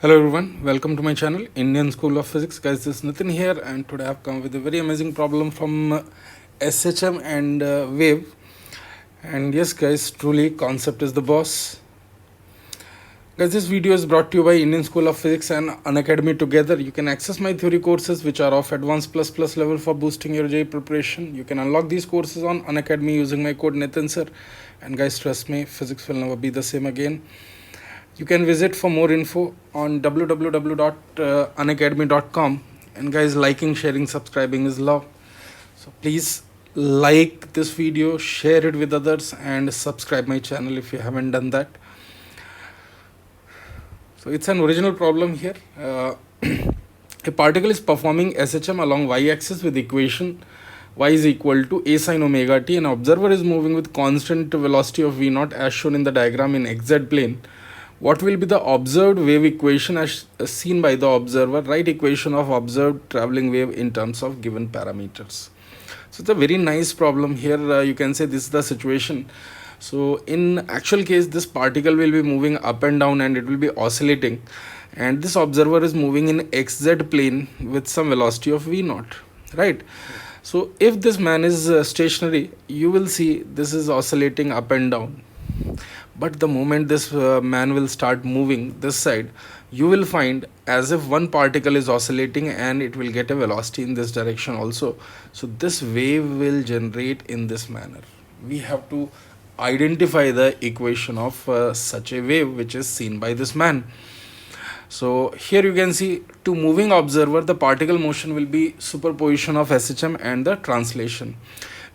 Hello everyone, welcome to my channel Indian School of Physics. Guys, this is Nitin here, and today I've come with a very amazing problem from SHM and Wave. And yes, guys, truly concept is the boss. Guys, this video is brought to you by Indian School of Physics and Unacademy together. You can access my theory courses which are of advanced plus level for boosting your JEE preparation. You can unlock these courses on Unacademy using my code Nitin sir. And guys, trust me, physics will never be the same again. You can visit for more info on www.unacademy.com. And guys, liking, sharing, subscribing is love. So please like this video, share it with others, and subscribe my channel if you haven't done that. So it's an original problem here. A particle is performing SHM along y-axis with equation y is equal to a sine omega t. An observer is moving with constant velocity of v naught as shown in the diagram in xz plane. What will be the observed wave equation as seen by the observer? Write equation of observed traveling wave in terms of given parameters. So it's a very nice problem here. You can say this is the situation. So in actual case, this particle will be moving up and down and it will be oscillating. And this observer is moving in xz plane with some velocity of v naught, right? So if this man is stationary, you will see this is oscillating up and down. But the moment this man will start moving this side, you will find as if one particle is oscillating and it will get a velocity in this direction also. So this wave will generate in this manner. We have to identify the equation of such a wave which is seen by this man. So here you can see, to moving observer, the particle motion will be superposition of SHM and the translation,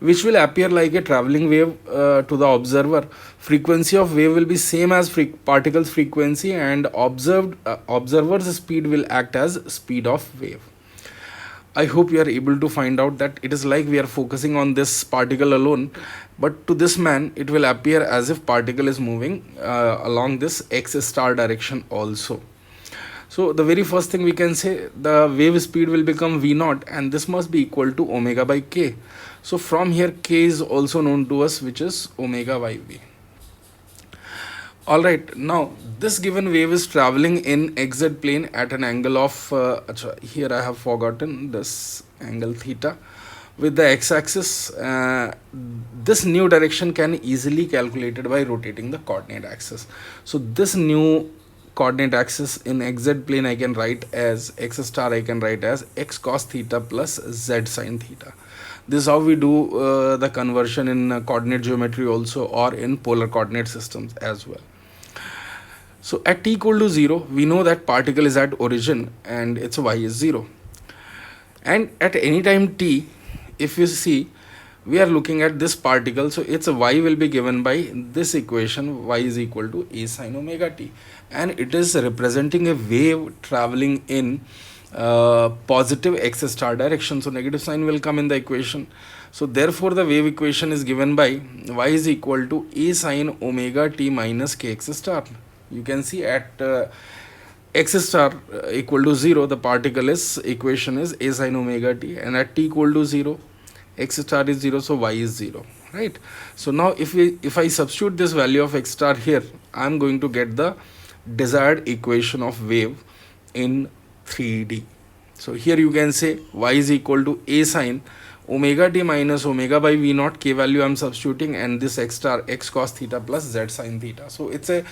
which will appear like a traveling wave to the observer. Frequency of wave will be same as particle's frequency, and observer's speed will act as speed of wave. I hope you are able to find out that it is like we are focusing on this particle alone, but to this man it will appear as if particle is moving along this x star direction also. So the very first thing we can say, the wave speed will become v naught, and this must be equal to omega by k. So from here k is also known to us, which is omega by v. Alright, now this given wave is traveling in xz plane at an angle of, here I have forgotten this angle theta with the x-axis. This new direction can easily calculated by rotating the coordinate axis. So this new coordinate axis in xz plane I can write as x star, I can write as x cos theta plus z sin theta. This is how we do the conversion in coordinate geometry also, or in polar coordinate systems as well. So at t equal to 0, we know that particle is at origin and its y is 0. And at any time t, if you see, we are looking at this particle, so its y will be given by this equation, y is equal to a sine omega t, and it is representing a wave traveling in positive x star direction, so negative sign will come in the equation. So therefore the wave equation is given by y is equal to a sine omega t minus kx star. You can see at x star equal to 0, the particle is equation is a sine omega t, and at t equal to 0, x star is 0, so y is 0, right? So now if I substitute this value of x star here, I am going to get the desired equation of wave in 3D. So here you can say y is equal to a sine omega t minus omega by v naught, k value I am substituting, and this x star x cos theta plus z sin theta. So it's a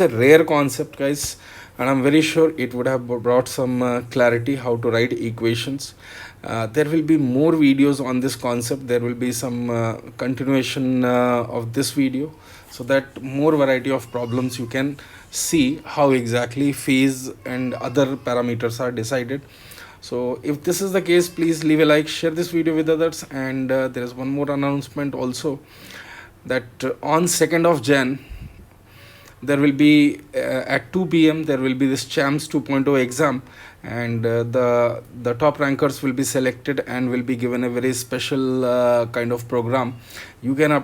rare concept, guys, and I'm very sure it would have brought some clarity how to write equations. There will be more videos on this concept. There will be some continuation of this video, so that more variety of problems you can see how exactly phase and other parameters are decided. So if this is the case, please leave a like, share this video with others, and there is one more announcement also, that on 2nd of Jan there will be at 2 p.m. there will be this CHAMS 2.0 exam, and the top rankers will be selected and will be given a very special kind of program. You can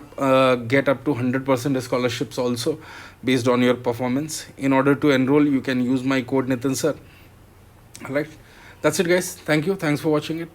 get up to 100% scholarships also based on your performance. In order to enroll, you can use my code Nitin sir. All right, that's it, guys. Thank you. Thanks for watching it.